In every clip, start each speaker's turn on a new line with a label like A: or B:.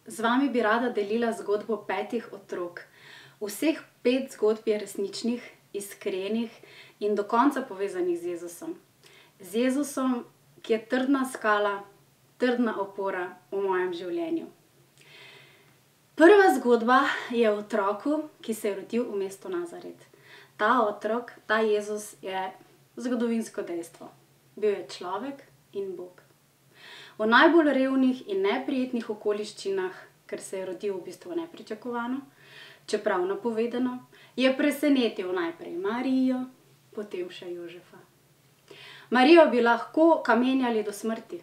A: Z vami bi rada delila zgodbo 5 otrok. Vseh 5 zgodb je resničnih, iskrenih in do konca povezanih z Jezusom. Z Jezusom, ki je trdna skala, trdna opora v mojem življenju. Prva zgodba je o otroku, ki se je rodil v mestu Nazaret. Ta otrok, ta Jezus je zgodovinsko dejstvo. Bil je človek in Bog. V najbolj revnih in neprijetnih okoliščinah, ker se je rodil v bistvu nepričakovano, čeprav napovedano, je presenetil najprej Marijo, potem še Jožefa. Marijo bi lahko kamenjali do smrti,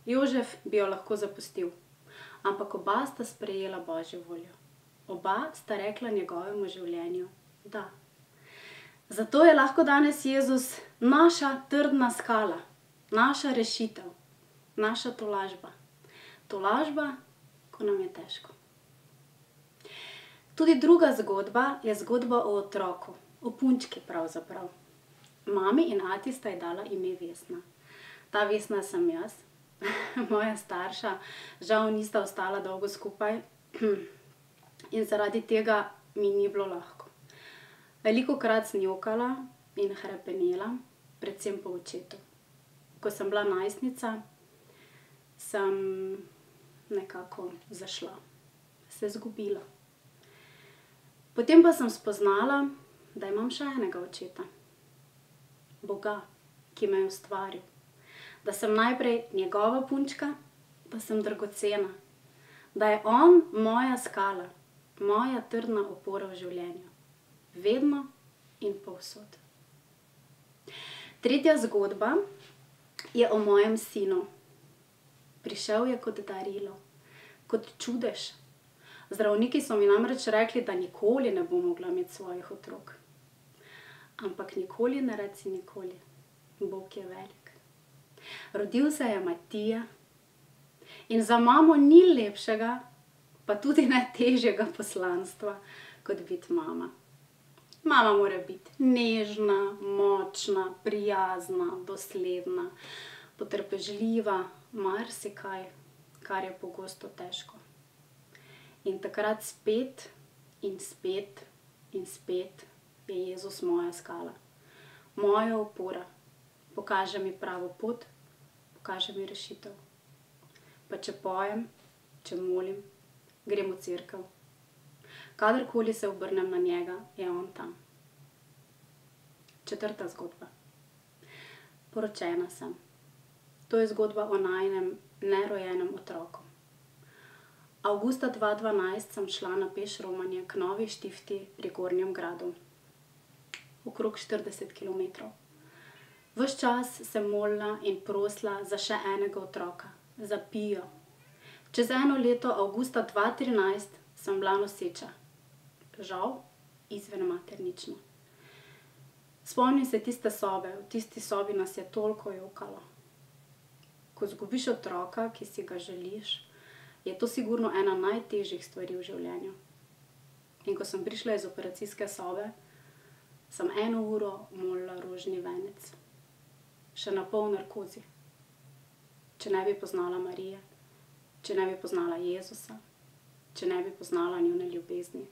A: Jožef bi jo lahko zapustil, ampak oba sta sprejela Božjo voljo. Oba sta rekla njegovemu življenju da. Zato je lahko danes Jezus naša trdna skala, naša rešitev, naša tolažba. Tolažba, ko nam je težko. Tudi druga zgodba je zgodba o otroku, o punčki pravzaprav. Mami in ati sta ji dala ime Vesna. Ta Vesna sem jaz, moja starša, žal nista ostala dolgo skupaj in zaradi tega mi ni bilo lahko. Velikokrat sem jokala in hrepenela, predvsem po očetu. Ko sem bila najstnica, sem nekako zašla, se izgubila. Potem pa sem spoznala, da imam še enega očeta, Boga, ki me je ustvaril. Da sem najprej njegova punčka, da sem dragocena. Da je on moja skala, moja trdna opora v življenju. Vedno in povsod. Tretja zgodba je o mojem sinu. Prišel je kot darilo, kot čudež. Zdravniki so mi namreč rekli, da nikoli ne bom mogla imeti svojih otrok. Ampak nikoli ne reci nikoli. Bog je velik. Rodil se je Matija in za mamo ni lepšega, pa tudi ne težjega poslanstva, kot biti mama. Mama mora biti nežna, močna, prijazna, dosledna, potrpežljiva, marsikaj, kar je pogosto težko. In takrat spet in spet in spet je Jezus moja skala, moja opora. Pokaže mi pravo pot, pokaže mi rešitev. Pa če pojem, če molim, grem v cerkev. Kadarkoli se obrnem na njega, je on tam. Četrta zgodba. Poročena sem. To je zgodba o najinem nerojenem otroku. Avgusta 2012 sem šla na peš romanje k Novi Štifti pri Gornjem Gradu. Okrog 40 kilometrov. Ves čas sem molila in prosila za še enega otroka, za Pijo. Čez 1 leto, avgusta 2013, sem bila noseča. Žal, izven maternično. Spomnim se tiste sobe, v tisti sobi nas je toliko jokalo. Ko izgubiš otroka, ki si ga želiš, je to sigurno ena najtežjih stvari v življenju. In ko sem prišla iz operacijske sobe, sem 1 uro molila rožni venec. Še na pol narkozi. Če ne bi poznala Marije, če ne bi poznala Jezusa, če ne bi poznala njune ljubezni.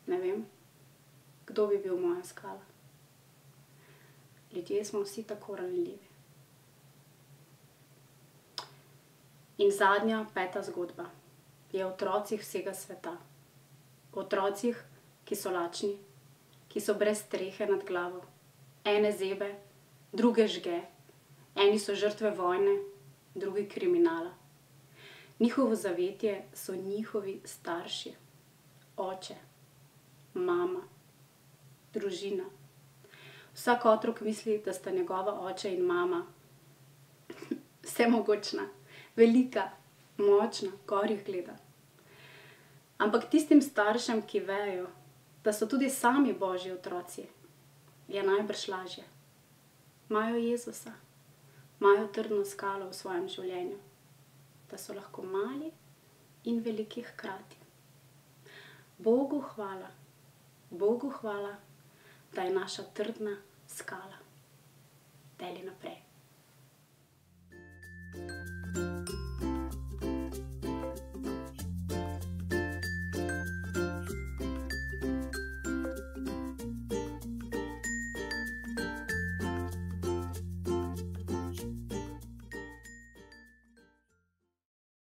A: Ne vem, kdo bi bil moja skala. Ljudje smo vsi tako ranljivi. In zadnja, 5. zgodba je o otrocih vsega sveta. O otrocih, ki so lačni, ki so brez strehe nad glavo. Ene zebe, druge žge. Eni so žrtve vojne, drugi kriminala. Njihovo zavetje so njihovi starši. Oče, mama, družina. Vsak otrok misli, da sta njegova oče in mama vsemogočna, velika, močna, gor jih gleda. Ampak tistim staršem, ki vejo, da so tudi sami Božji otroci, je najbrž lažje. Imajo Jezusa, imajo trdno skalo v svojem življenju, da so lahko mali in veliki hkrati. Bogu hvala, da je naša trdna skala. Deli naprej.